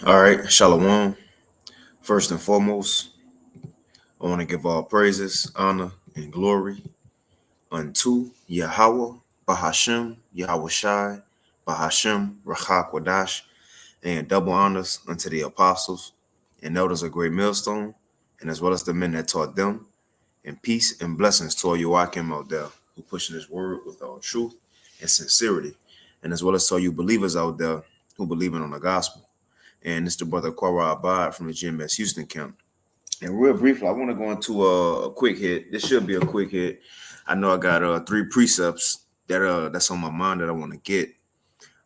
All right, Shalom. First and foremost, I want to give all praises, honor, and glory unto Yahweh, Bahashem, Yahweh Shai, Bahashem, Rachak Wadash, and double honors unto the apostles and elders of Great Millstone, and as well as the men that taught them, and peace and blessings to all you Akim out there who pushing this word with all truth and sincerity, and as well as to all you believers out there who believe in on the gospel. And it's the brother Korah Abad from the GMS Houston camp. And real briefly, I want to go into a quick hit. This should be a quick hit. I know I got three precepts that's on my mind that I want to get.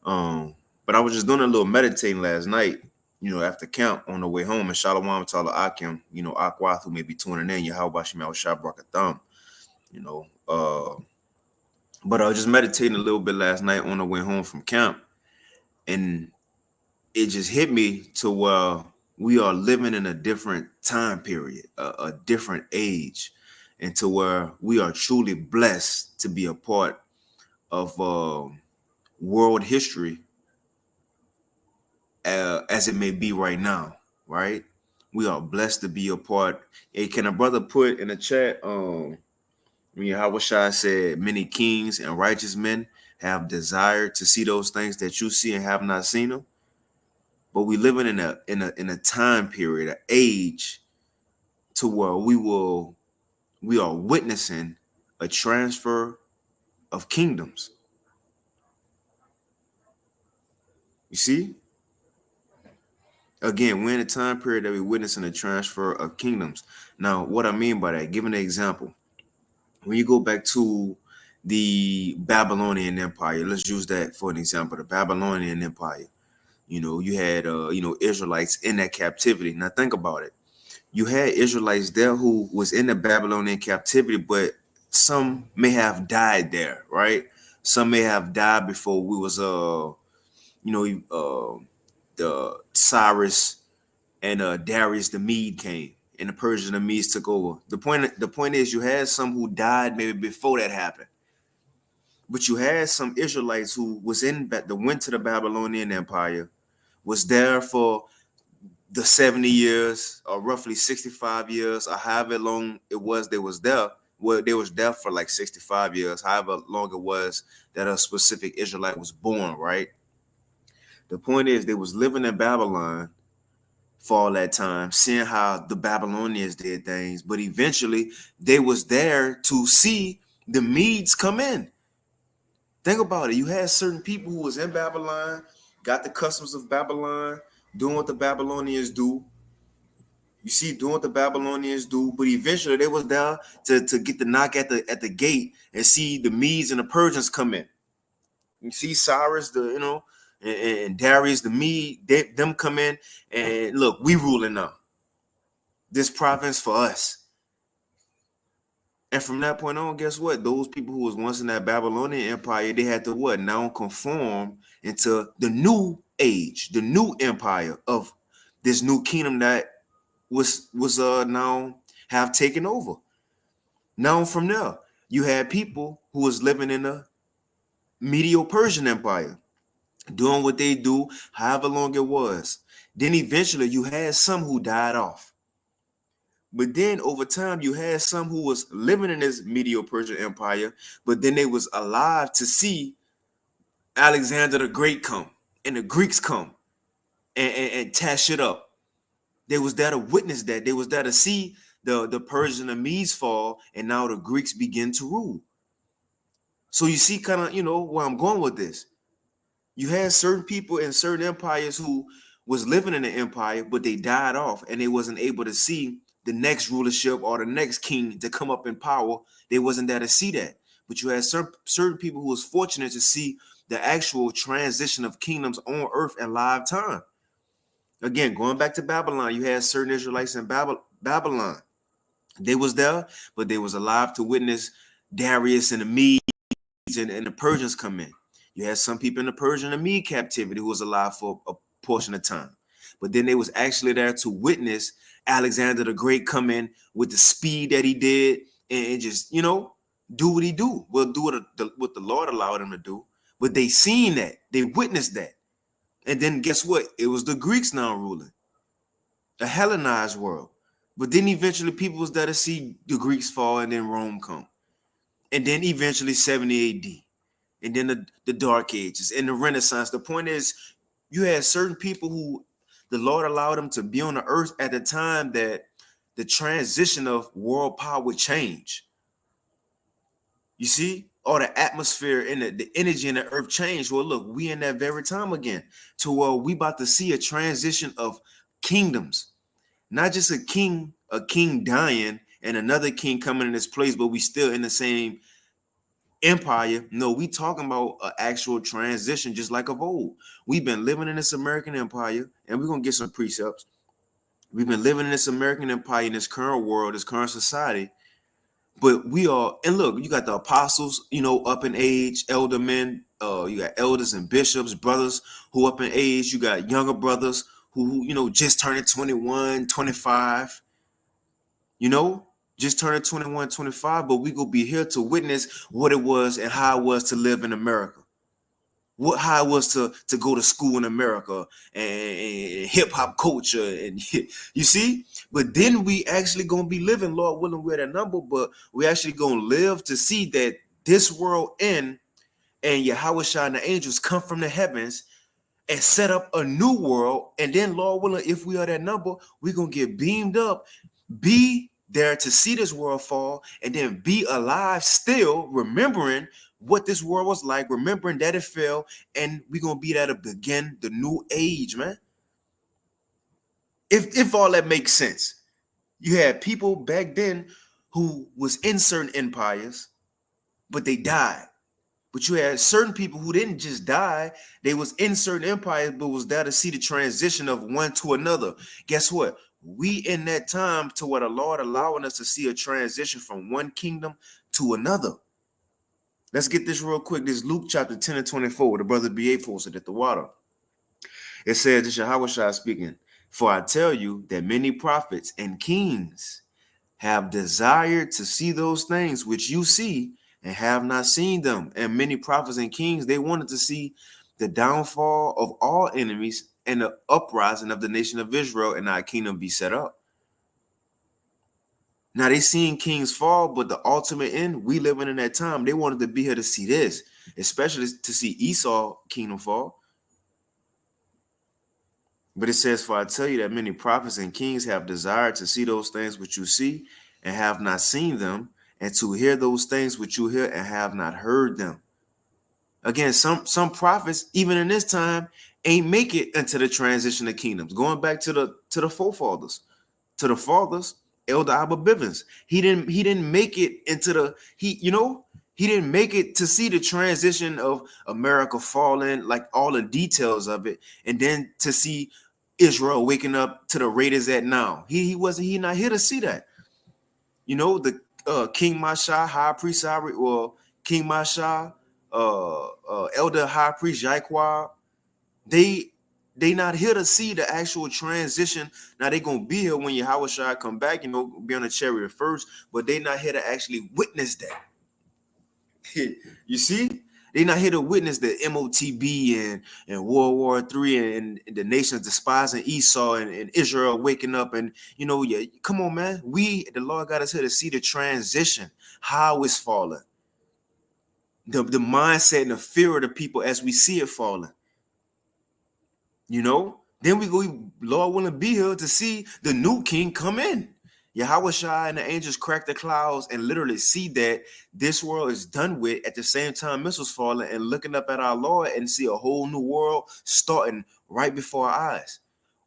But I was just doing a little meditating last night, after camp on the way home. And Shalom Tala Akim, Akwath, who may be tuning in, Yahweh Shemel Shabrakatham, you know. But I was just meditating a little bit last night on the way home from camp. And it just hit me to where we are living in a different time period, a different age, and to where we are truly blessed to be a part of world history as it may be right now, right? We are blessed to be a part. Hey, can a brother put in the chat, Yahweh Shai said, many kings and righteous men have desired to see those things that you see and have not seen them. But we living in a time period, an age, to where we are witnessing a transfer of kingdoms. You see? Again, we're in a time period that we're witnessing a transfer of kingdoms. Now, what I mean by that, giving an example, when you go back to the Babylonian Empire, let's use that for an example, the Babylonian Empire. You had Israelites in that captivity. Now think about it. You had Israelites there who was in the Babylonian captivity, but some may have died there, right? Some may have died before we was the Cyrus and Darius the Mede came and the Persian the Medes took over. The point is you had some who died maybe before that happened. But you had some Israelites who was that went to the Babylonian Empire, was there for the 70 years or roughly 65 years or however long it was they was there. Well, they was there for like 65 years, however long it was that a specific Israelite was born, right? The point is they was living in Babylon for all that time, seeing how the Babylonians did things, but eventually they was there to see the Medes come in. Think about it. You had certain people who was in Babylon, got the customs of Babylon, doing what the Babylonians do. You see, doing what the Babylonians do, but eventually they was there to get the knock at the gate and see the Medes and the Persians come in. You see Cyrus, and Darius the Mede, them come in, and look, we ruling now. This province for us. And from that point on, guess what? Those people who was once in that Babylonian Empire, they had to what? Now conform into the new age, the new empire of this new kingdom that was now have taken over. Now from there, you had people who was living in the Medo-Persian Empire, doing what they do, however long it was. Then eventually you had some who died off. But then over time, you had some who was living in this Medo-Persian Empire, but then they was alive to see Alexander the Great come and the Greeks come and tash it up. They was there to witness that. They was there to see the Persian and Medes fall, and now the Greeks begin to rule. So you see kind of, where I'm going with this. You had certain people in certain empires who was living in the empire, but they died off and they wasn't able to see the next rulership or the next king to come up in power. They wasn't there to see that. But you had certain people who was fortunate to see the actual transition of kingdoms on earth in live time. Again, going back to Babylon, you had certain Israelites in Babylon. They was there, but they was alive to witness Darius and the Medes and the Persians come in. You had some people in the Persian and Mede captivity who was alive for a portion of time. But then they was actually there to witness Alexander the Great come in with the speed that he did and just, do what he do. Well, do what the Lord allowed him to do. But they seen that. They witnessed that. And then guess what? It was the Greeks now ruling, a Hellenized world. But then eventually people was there to see the Greeks fall, and then Rome come. And then eventually 70 AD. And then the Dark Ages and the Renaissance. The point is, you had certain people who the Lord allowed them to be on the earth at the time that the transition of world power would change. You see? Or the atmosphere and the energy in the earth changed. Well, look, we in that very time again, to where we about to see a transition of kingdoms. Not just a king dying and another king coming in his place, but we still in the same empire. No, we talking about an actual transition, just like of old. We've been living in this American empire, and we're gonna get some precepts. We've been living in this American empire, in this current world, this current society. But we are, and look, you got the apostles, up in age, elder men. You got elders and bishops, brothers who up in age. You got younger brothers who just turning 21, 25. Just turning 21, 25, but we gonna be here to witness what it was and how it was to live in America. How it was to go to school in America and hip hop culture, and you see. But then we actually gonna be living, Lord willing, we're that number, but we actually gonna live to see that this world end, and Yahweh Shah and the angels come from the heavens and set up a new world. And then, Lord willing, if we are that number, we're gonna get beamed up, be there to see this world fall, and then be alive still, remembering what this world was like, remembering that it fell, and we're gonna be there to begin the new age, man. If all that makes sense. You had people back then who was in certain empires, but they died. But you had certain people who didn't just die, they was in certain empires, but was there to see the transition of one to another. Guess what? We in that time to what the Lord allowing us to see a transition from one kingdom to another. Let's get this real quick. This Luke chapter 10 and 24, the brother B.A. posted at the water. It says, this is Yahweh Shai speaking. For I tell you that many prophets and kings have desired to see those things which you see and have not seen them. And many prophets and kings, they wanted to see the downfall of all enemies and the uprising of the nation of Israel, and our kingdom be set up. Now they seen kings fall, but the ultimate end, we living in that time. They wanted to be here to see this, especially to see Esau kingdom fall. But it says, for I tell you that many prophets and kings have desired to see those things which you see and have not seen them, and to hear those things which you hear and have not heard them. Again, some prophets, even in this time, ain't make it into the transition of kingdoms. Going back to the forefathers, to the fathers, Elder Abba Bivens. He didn't make it into he didn't make it to see the transition of America falling, like all the details of it, and then to see Israel waking up to the rate is at now. He not here to see that. The King Masha, High Priest, or King Masha, Elder High Priest Jaquar, they not here to see the actual transition. Now they gonna be here when Yahweh Shai come back, be on the chariot first, but they not here to actually witness that. You see, they not here to witness the MOTB and World War III and the nations despising Esau and Israel waking up, and come on, man. The Lord got us here to see the transition, how it's falling, the mindset and the fear of the people as we see it falling. Then we go, Lord willing, be here to see the new king come in. Yahweh Shai and the angels crack the clouds and literally see that this world is done with. At the same time, missiles falling, and looking up at our Lord and see a whole new world starting right before our eyes.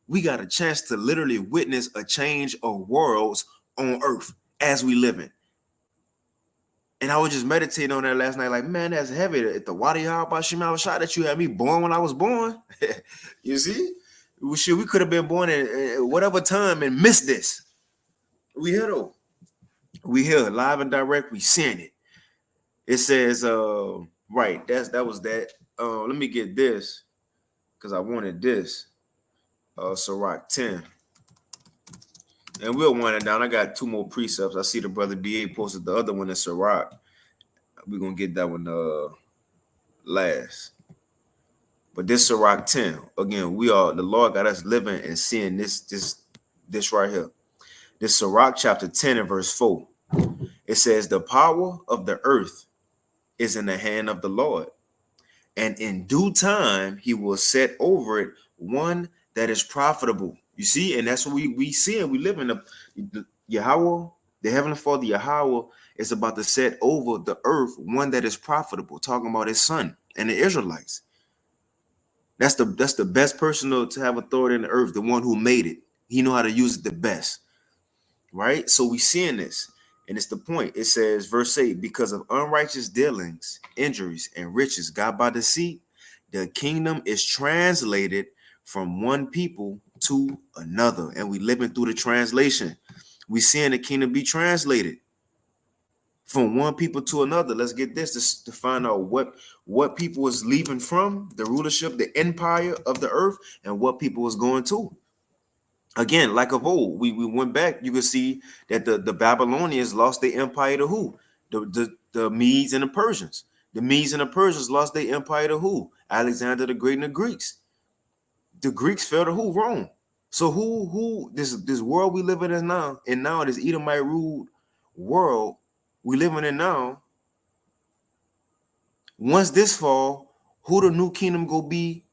We got a chance to literally witness a change of worlds on earth as we live in. And I was just meditating on that last night, like, man, that's heavy. At the Wadi Shema shot that you had me born when I was born. You see? We could have been born at whatever time and missed this. We here though. We here live and direct. We seeing it. It says, right. That was that. Let me get this because I wanted this. Sirach 10. And we'll wind it down. I got two more precepts. I see the brother BA posted the other one in Sirach. We're gonna get that one last. But this Sirach 10, again, the Lord got us living and seeing this right here. This Sirach chapter 10 and verse 4. It says, the power of the earth is in the hand of the Lord, and in due time he will set over it one that is profitable. You see, and that's what we see, and we live in the Yahweh, the Heavenly Father Yahweh is about to set over the earth one that is profitable, talking about his son and the Israelites. That's the best person to have authority in the earth, the one who made it. He know how to use it the best, right? So we seeing this, and it's the point. It says, verse 8, because of unrighteous dealings, injuries, and riches got by deceit, the kingdom is translated from one people to another. And we living through the translation. We seeing the kingdom be translated from one people to another. Let's get this to find out what people was leaving from the rulership, the empire of the earth, and what people was going to. Again, like of old, we went back. You can see that the Babylonians lost their empire to who? The Medes and the Persians. The Medes and the Persians lost their empire to who? Alexander the Great and the Greeks. The Greeks fell to who? Rome. So who this world we live in now, and now this Edomite ruled world we living in now. Once this fall, who the new kingdom go be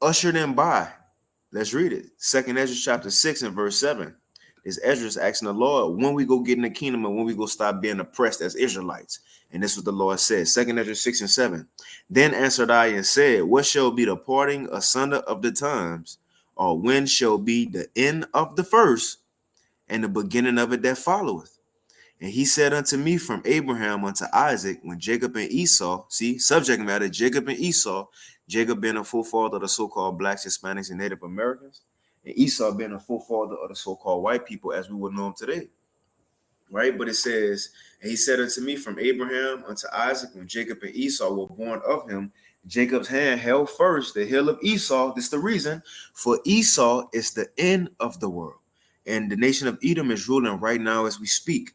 ushered in by? Let's read it. 2nd Ezra chapter 6 and verse 7. Is Ezra's asking the Lord when we go get in the kingdom and when we go stop being oppressed as Israelites. And this is what the Lord says. 2nd Ezra 6 and 7. Then answered I and said, what shall be the parting asunder of the times? Or when shall be the end of the first and the beginning of it that followeth? And he said unto me, from Abraham unto Isaac, when Jacob and Esau, see, subject matter, Jacob and Esau, Jacob being a forefather of the so-called blacks, Hispanics, and Native Americans, and Esau being a forefather of the so-called white people as we would know them today. Right? But it says, and he said unto me, from Abraham unto Isaac, when Jacob and Esau were born of him, Jacob's hand held first the hill of Esau. This is the reason, for Esau is the end of the world. And the nation of Edom is ruling right now as we speak.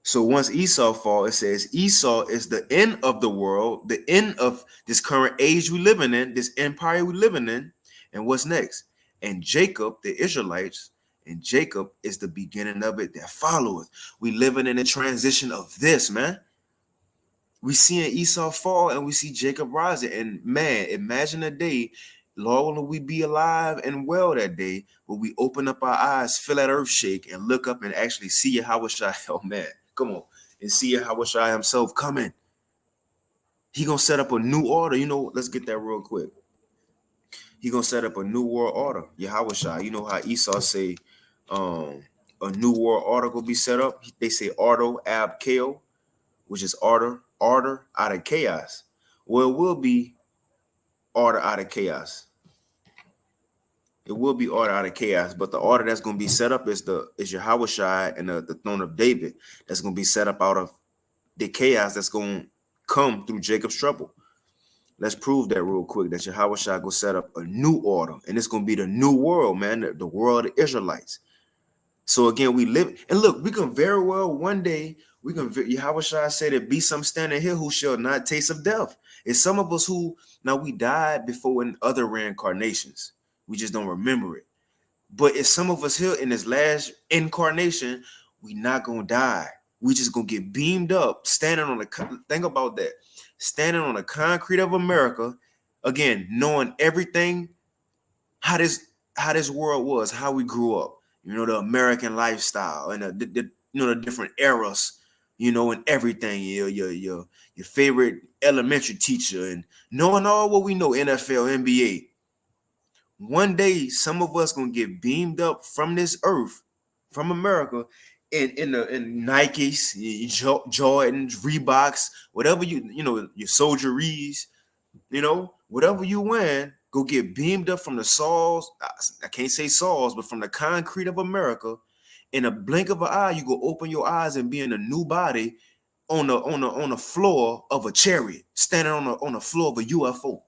So once Esau fall, it says Esau is the end of the world, the end of this current age we living in, this empire we living in. And what's next? And Jacob, the Israelites, and Jacob is the beginning of it that followeth. We living in a transition of this, man. We seeing Esau fall and we see Jacob rising. And man, imagine a day, Lord, will we be alive and well that day, where we open up our eyes, feel that earth shake, and look up and actually see Yahweh Shai. Oh man. Come on, and see Yahweh Shai himself coming. He gonna set up a new order. You know, let's get that real quick. He gonna set up a new world order. Yahweh Shai. You know how Esau say, a new world order will be set up. They say ordo ab chaos, which is order out of chaos. Well, it will be order out of chaos. It will be order out of chaos, but the order that's going to be set up is Yahweh Shai and the throne of David. That's going to be set up out of the chaos that's going to come through Jacob's trouble. Let's prove that real quick, that Yahweh Shai go set up a new order, and it's going to be the new world, man, the world of the Israelites. So again, we live, and look, we can very well one day, Yahweh Shai said, it be some standing here who shall not taste of death. It's some of us who, now we died before in other reincarnations. We just don't remember it. But it's some of us here in this last incarnation, we not gonna die. We just gonna get beamed up, standing on the, think about that, standing on the concrete of America, again, knowing everything, how this world was, how we grew up, you know, the American lifestyle and the you know, the different eras, you know, and everything, your favorite elementary teacher, and knowing all what we know, NFL, NBA. One day, some of us gonna get beamed up from this earth, from America, in Nikes, Jordans, Reeboks, whatever you know, your soldieries, you know, whatever you wear, go get beamed up from the soils. I can't say soils, but from the concrete of America. In a blink of an eye, you go open your eyes and be in a new body on the floor of a chariot, standing on the floor of a UFO.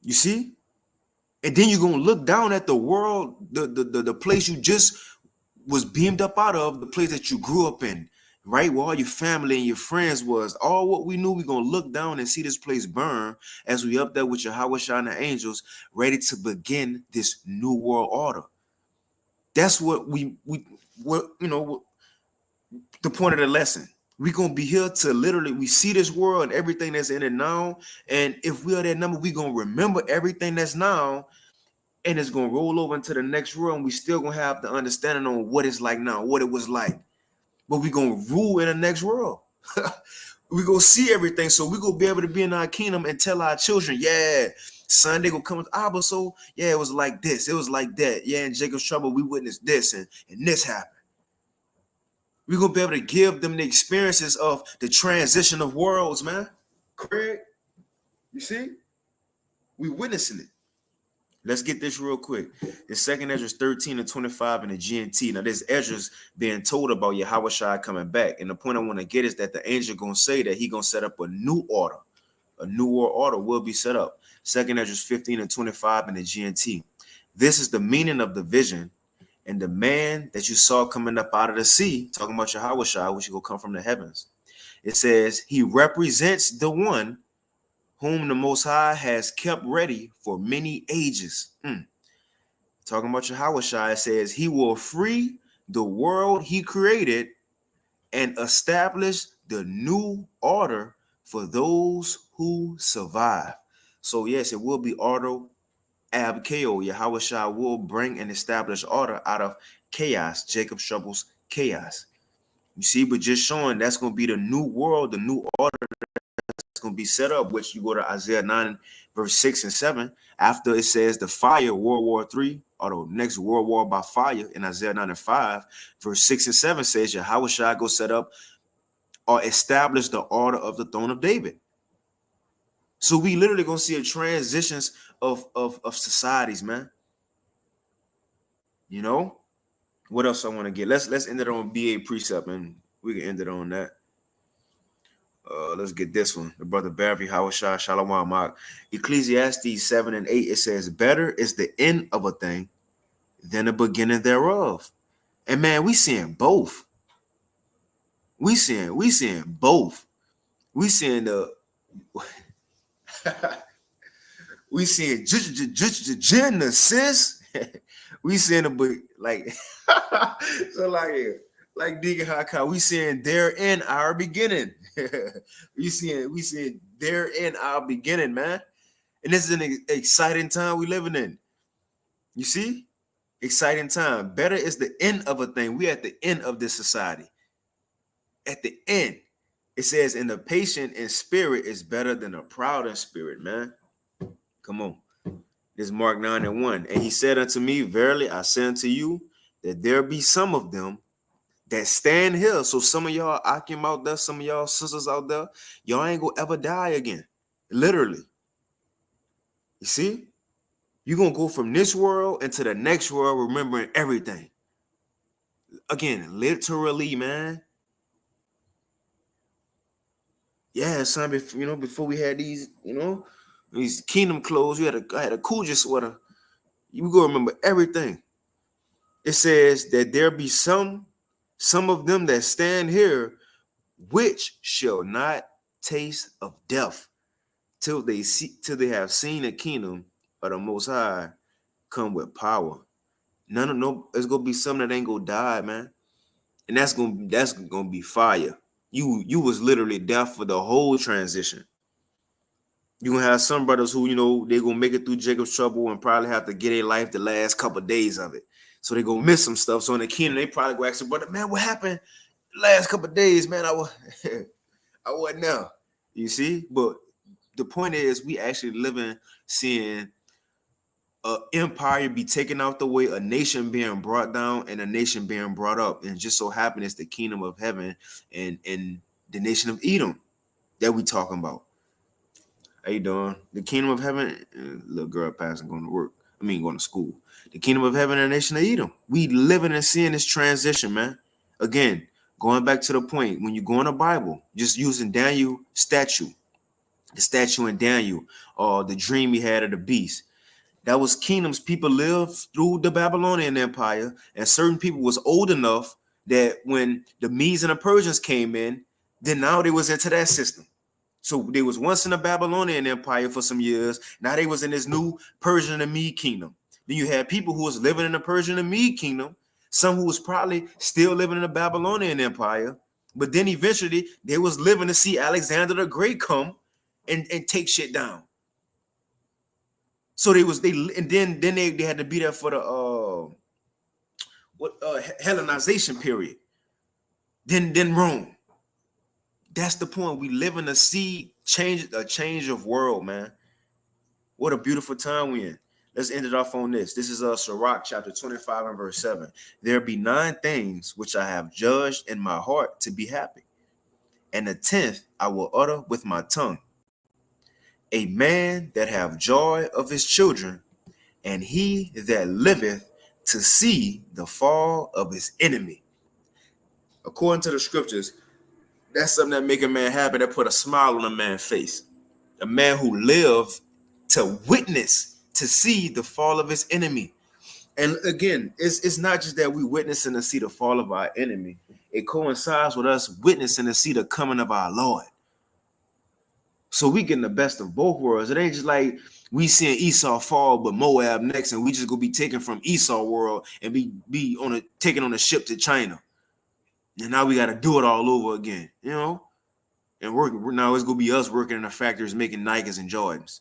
You see? And then you're gonna look down at the world, the place you just was beamed up out of, the place that you grew up in, right where all your family and your friends was. All what we knew, we gonna look down and see this place burn as we up there with Yahweh Shah and the angels, ready to begin this new world order. That's what the point of the lesson. We're gonna be here to literally we see this world and everything that's in it now. And if we are that number, we're gonna remember everything that's now, and it's gonna roll over into the next world, and we still gonna have the understanding on what it's like now, what it was like. But we're gonna rule in the next world. We gonna see everything. So we gonna be able to be in our kingdom and tell our children, yeah, Sunday gonna come with Abba. So yeah, it was like this, it was like that. Yeah, in Jacob's trouble, we witnessed this and this happened. We're gonna be able to give them the experiences of the transition of worlds, man. Craig, you see? We witnessing it. Let's get this real quick. It's 2nd Ezra 13 and 25 in the GNT. Now, this Ezra's being told about Yahweh Shai coming back. And the point I want to get is that the angel gonna say that he gonna set up a new order. A new world order will be set up. 2nd Ezra 15 and 25 in the GNT. This is the meaning of the vision. And the man that you saw coming up out of the sea, talking about Yahweh Shai, which will come from the heavens. It says, he represents the one whom the Most High has kept ready for many ages. Talking about Yahweh Shai, it says, he will free the world he created and establish the new order for those who survive. So yes, it will be order ab ko. Yahweh Shai will bring and establish order out of chaos. Jacob's troubles, chaos. You see, but just showing that's going to be the new world, the new order that's going to be set up, which you go to Isaiah 9, verse 6 and 7. After it says the fire, World War III, or the next world war by fire in Isaiah 9 and 5, verse 6 and 7 says Yahweh Shai go set up or establish the order of the throne of David. So we literally gonna see a transitions of societies, man. You know what else I want to get? Let's end it on BA precept, and we can end it on that. Let's get this one. The brother Barry Hawashah Shalom Mark. Ecclesiastes 7 and 8. It says, "Better is the end of a thing than the beginning thereof." And man, we seeing both. We seeing both. We seeing the we seeing Genesis. We seeing the like so like Deacon Haka, we seeing therein our beginning. we seeing therein our beginning, man. And this is an exciting time we living in. You see? Exciting time. Better is the end of a thing. We at the end of this society. At the end. It says, "And the patient in spirit is better than a proud in spirit," man. Come on. This is Mark 9 and 1. "And he said unto me, Verily I say unto you, that there be some of them that stand here." So some of y'all Akim out there, some of y'all sisters out there, y'all ain't gonna ever die again. Literally. You see? You're gonna go from this world into the next world, remembering everything. Again, literally, man. Yeah, son, before we had these, these kingdom clothes, I had a Kuja sweater. You go remember everything. It says that there be some of them that stand here, which shall not taste of death till they have seen the kingdom of the Most High come with power. There's gonna be some that ain't gonna die, man, and that's gonna be fire. You was literally deaf for the whole transition. You gonna have some brothers who they gonna make it through Jacob's trouble and probably have to get their life the last couple of days of it. So they gonna miss some stuff. So in the kingdom, they probably go ask their brother, "Man, what happened the last couple of days, man? I wasn't there." You see, but the point is, we actually living, seeing an empire be taken out the way, a nation being brought down, and a nation being brought up. And just so happen it's the kingdom of heaven and the nation of Edom that we talking about. How you doing? The kingdom of heaven, little girl passing, going to school. The kingdom of heaven and the nation of Edom. We living and seeing this transition, man. Again, going back to the point, when you go in the Bible, just using Daniel statue, the statue in Daniel, or the dream he had of the beast. That was kingdoms. People lived through the Babylonian Empire, and certain people was old enough that when the Medes and the Persians came in, then now they was into that system. So they was once in the Babylonian Empire for some years. Now they was in this new Persian and Mede kingdom. Then you had people who was living in the Persian and Mede kingdom, some who was probably still living in the Babylonian Empire, but then eventually they was living to see Alexander the Great come and take shit down. So they had to be there for the Hellenization period. Then Rome. That's the point. We live in a change of world, man. What a beautiful time we in. Let's end it off on this. This is Sirach chapter 25 and verse 7. There be 9 things which I have judged in my heart to be happy, and the 10th I will utter with my tongue. A man that have joy of his children, and he that liveth to see the fall of his enemy. According to the scriptures, that's something that make a man happy, that put a smile on a man's face. A man who lived to witness, to see the fall of his enemy. And again, it's not just that we witnessing to see the fall of our enemy. It coincides with us witnessing to see the coming of our Lord. So we getting the best of both worlds. It ain't just like we seeing Esau fall, but Moab next, and we just gonna be taken from Esau world and be taken on a ship to China. And now we got to do it all over again, you know? And now it's going to be us working in the factories making Nikes and Jordans.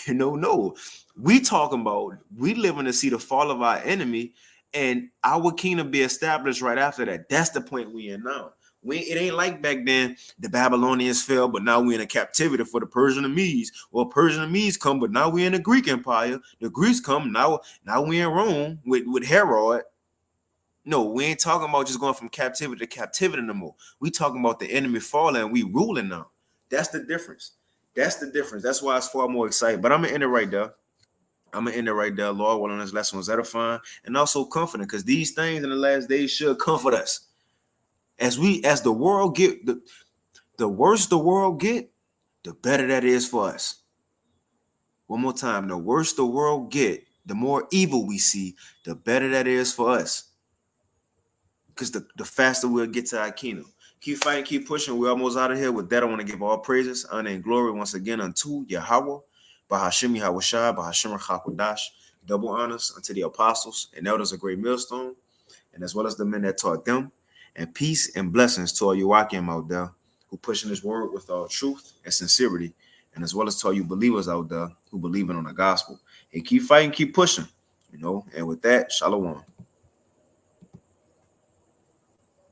No. We talking about, we living to see the fall of our enemy and our kingdom be established right after that. That's the point we in now. It ain't like back then the Babylonians fell, but now we in a captivity for the Persian and Medes. Well, Persian and Medes come, but now we in the Greek Empire. The Greeks come, now we in Rome with Herod. No, we ain't talking about just going from captivity to captivity no more. We talking about the enemy falling and we ruling now. That's the difference. That's why it's far more exciting. But I'm going to end it right there. Lord, willing, this lesson was edifying and also comforting, because these things in the last days should comfort us. As the world get, the worse the world get, the better that is for us. One more time. The worse the world get, the more evil we see, the better that is for us. Because the faster we'll get to our kingdom. Keep fighting, keep pushing. We're almost out of here. With that, I want to give all praises, honor, and glory once again unto Yahweh, Bahashim Yahushua, Bahashim Chakodash. Double honors unto the apostles and elders of Great Millstone, and as well as the men that taught them. And peace and blessings to all you Wakim out there who pushing this word with all truth and sincerity, and as well as to all you believers out there who believe in on the gospel. And keep fighting, keep pushing, And with that, shalom.